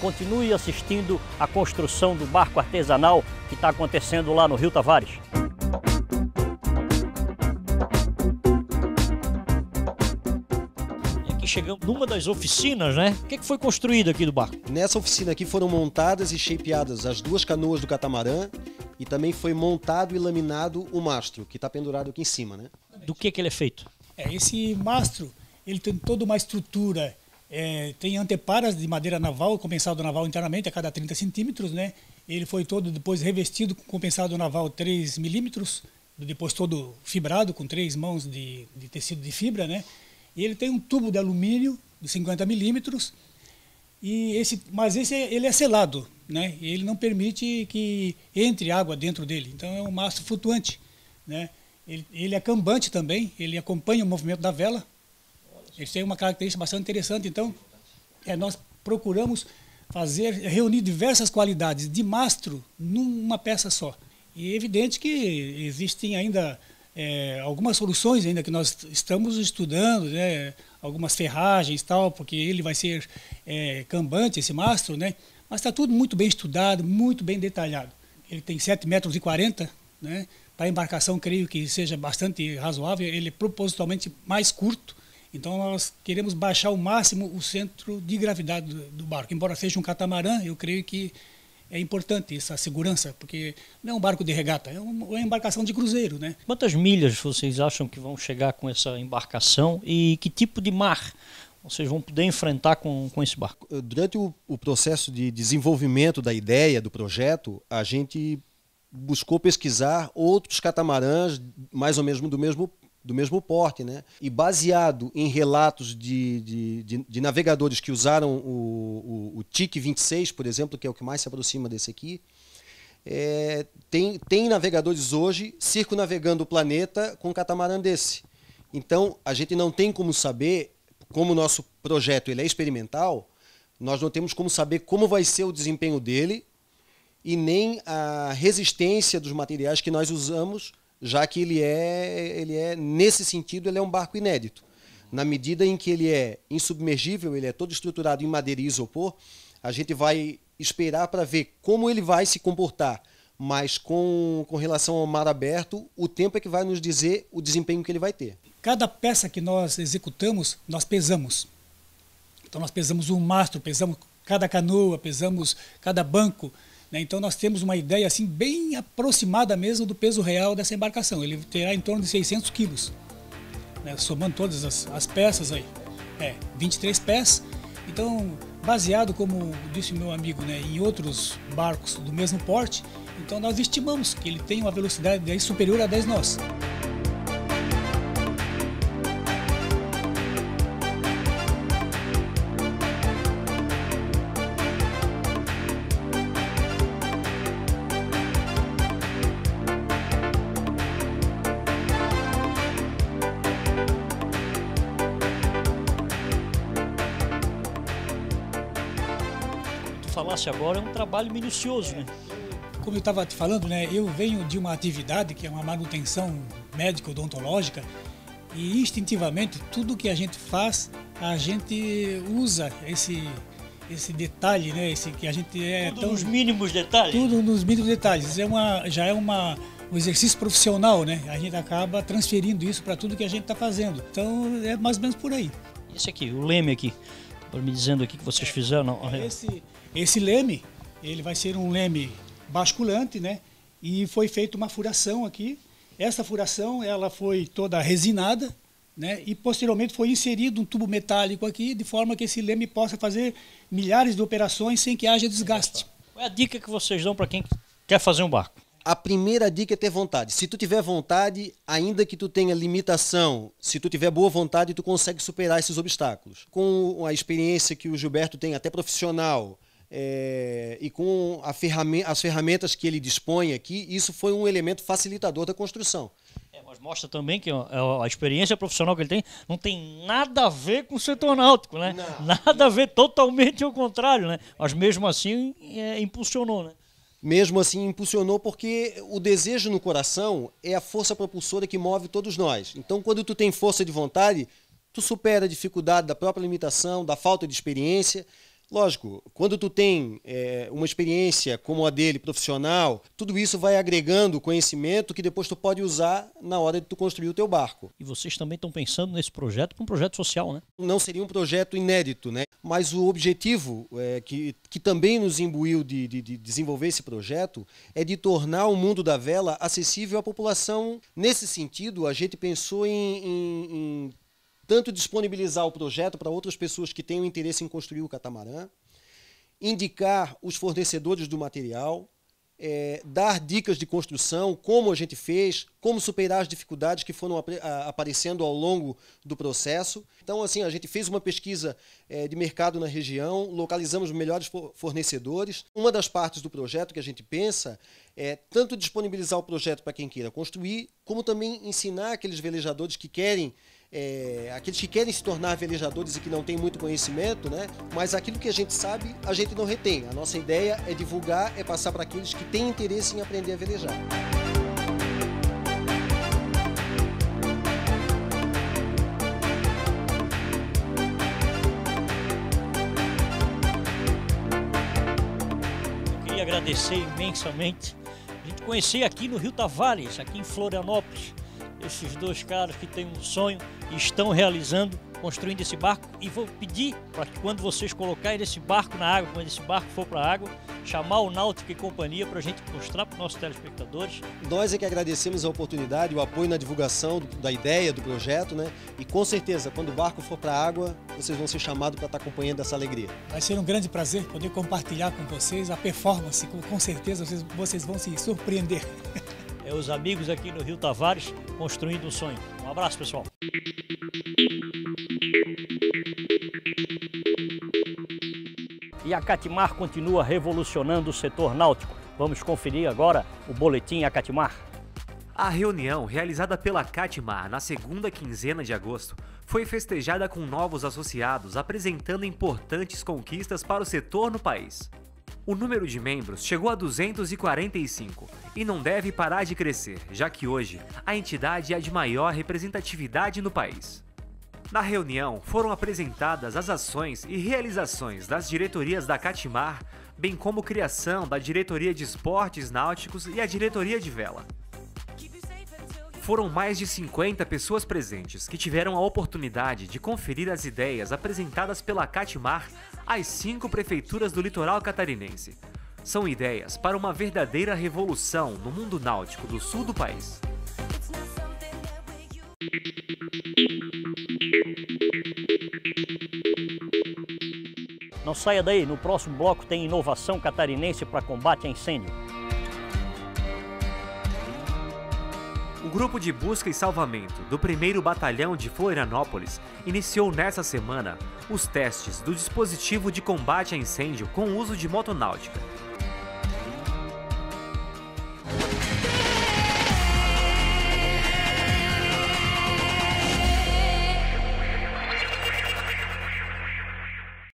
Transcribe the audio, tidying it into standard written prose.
continue assistindo a construção do barco artesanal que está acontecendo lá no Rio Tavares. Chegamos numa das oficinas, né? O que foi construído aqui do barco? Nessa oficina aqui foram montadas e shapeadas as duas canoas do catamarã e também foi montado e laminado o mastro, que está pendurado aqui em cima, né? Do que ele é feito? Esse mastro, ele tem toda uma estrutura, tem anteparas de madeira naval, compensado naval internamente a cada 30 centímetros, né? Ele foi todo depois revestido com compensado naval 3 milímetros, depois todo fibrado com 3 mãos de tecido de fibra, né? E ele tem um tubo de alumínio de 50 milímetros, mas ele é selado, né? Ele não permite que entre água dentro dele, então é um mastro flutuante, né? Ele é cambante também, ele acompanha o movimento da vela, ele tem uma característica bastante interessante, então nós procuramos reunir diversas qualidades de mastro numa peça só. E é evidente que existem ainda algumas soluções ainda que nós estamos estudando, né? Algumas ferragens e tal, porque ele vai ser cambante, esse mastro, né? Mas está tudo muito bem estudado, muito bem detalhado. Ele tem 7,40 metros, né? Para a embarcação, creio que seja bastante razoável, ele é propositalmente mais curto, então nós queremos baixar ao máximo o centro de gravidade do barco. Embora seja um catamarã, eu creio que é importante essa segurança, porque não é um barco de regata, é uma embarcação de cruzeiro, né? Quantas milhas vocês acham que vão chegar com essa embarcação e que tipo de mar vocês vão poder enfrentar com esse barco? Durante o processo de desenvolvimento da ideia, do projeto, a gente buscou pesquisar outros catamarãs mais ou menos do mesmo porte, né? E baseado em relatos de navegadores que usaram o TIC 26, por exemplo, que é o que mais se aproxima desse aqui, tem navegadores hoje circunnavegando o planeta com um catamarã desse. Então, a gente não tem como saber, como o nosso projeto ele é experimental, nós não temos como saber como vai ser o desempenho dele e nem a resistência dos materiais que nós usamos, já que nesse sentido, ele é um barco inédito. Na medida em que ele é insubmergível, ele é todo estruturado em madeira e isopor, a gente vai esperar para ver como ele vai se comportar, mas com relação ao mar aberto, o tempo é que vai nos dizer o desempenho que ele vai ter. Cada peça que nós executamos, nós pesamos. Então nós pesamos um mastro, pesamos cada canoa, pesamos cada banco, né? Então nós temos uma ideia assim bem aproximada mesmo do peso real dessa embarcação. Ele terá em torno de 600 quilos, né? Somando todas as peças aí. 23 pés. Então, baseado, como disse o meu amigo, né, em outros barcos do mesmo porte, então nós estimamos que ele tem uma velocidade aí superior a 10 nós. Falasse agora, é um trabalho minucioso, né? Como eu estava te falando, né, eu venho de uma atividade que é uma manutenção médico-odontológica e instintivamente tudo que a gente faz, a gente usa esse detalhe, né, que a gente tudo nos mínimos detalhes. Tudo nos mínimos detalhes. Já é um exercício profissional, né? A gente acaba transferindo isso para tudo que a gente está fazendo. Então é mais ou menos por aí. Esse aqui, o leme aqui, por me dizendo aqui que vocês fizeram. Não. Esse leme, ele vai ser um leme basculante, né? E foi feita uma furação aqui. Essa furação, ela foi toda resinada, né? E posteriormente foi inserido um tubo metálico aqui, de forma que esse leme possa fazer milhares de operações sem que haja desgaste. Qual é a dica que vocês dão para quem quer fazer um barco? A primeira dica é ter vontade. Se tu tiver vontade, ainda que tu tenha limitação, se tu tiver boa vontade, tu consegue superar esses obstáculos. Com a experiência que o Gilberto tem, até profissional, e com as ferramentas que ele dispõe aqui, isso foi um elemento facilitador da construção. Mas mostra também que a experiência profissional que ele tem não tem nada a ver com o setor náutico, né? Não. Nada a ver, totalmente ao contrário, né? Mas mesmo assim impulsionou, né? Mesmo assim impulsionou porque o desejo no coração é a força propulsora que move todos nós. Então quando tu tem força de vontade, tu supera a dificuldade da própria limitação, da falta de experiência, Lógico, quando tu tem uma experiência como a dele, profissional, tudo isso vai agregando conhecimento que depois tu pode usar na hora de tu construir o teu barco. E vocês também estão pensando nesse projeto como um projeto social, né? Não seria um projeto inédito, né? Mas o objetivo que também nos imbuiu de desenvolver esse projeto é de tornar o mundo da vela acessível à população. Nesse sentido, a gente pensou em tanto disponibilizar o projeto para outras pessoas que tenham interesse em construir o catamarã, indicar os fornecedores do material, dar dicas de construção, como a gente fez, como superar as dificuldades que foram aparecendo ao longo do processo. Então, assim, a gente fez uma pesquisa de mercado na região, localizamos os melhores fornecedores. Uma das partes do projeto que a gente pensa é tanto disponibilizar o projeto para quem queira construir, como também ensinar aqueles velejadores que querem aqueles que querem se tornar velejadores e que não têm muito conhecimento, né? Mas aquilo que a gente sabe, a gente não retém. A nossa ideia é divulgar, é passar para aqueles que têm interesse em aprender a velejar. Eu queria agradecer imensamente a gente conhecer aqui no Rio Tavares, aqui em Florianópolis, esses dois caras que têm um sonho e estão realizando, construindo esse barco. E vou pedir para que quando vocês colocarem esse barco na água, quando esse barco for para a água, chamar o Náutica e Companhia para a gente mostrar para os nossos telespectadores. Nós é que agradecemos a oportunidade, o apoio na divulgação da ideia, do projeto, né? E com certeza, quando o barco for para a água, vocês vão ser chamados para estar acompanhando essa alegria. Vai ser um grande prazer poder compartilhar com vocês a performance, com certeza vocês vão se surpreender. Os amigos aqui no Rio Tavares construindo um sonho. Um abraço, pessoal. E a Catimar continua revolucionando o setor náutico. Vamos conferir agora o Boletim Acatimar. A reunião realizada pela Catimar na segunda quinzena de agosto foi festejada com novos associados apresentando importantes conquistas para o setor no país. O número de membros chegou a 245 e não deve parar de crescer, já que hoje a entidade é a de maior representatividade no país. Na reunião foram apresentadas as ações e realizações das diretorias da Catimar, bem como criação da Diretoria de Esportes Náuticos e a Diretoria de Vela. Foram mais de 50 pessoas presentes que tiveram a oportunidade de conferir as ideias apresentadas pela Catimar às 5 prefeituras do litoral catarinense. São ideias para uma verdadeira revolução no mundo náutico do sul do país. Não saia daí, no próximo bloco tem inovação catarinense para combate a incêndio. O Grupo de Busca e Salvamento do 1º Batalhão de Florianópolis iniciou nesta semana os testes do dispositivo de combate a incêndio com uso de motonáutica.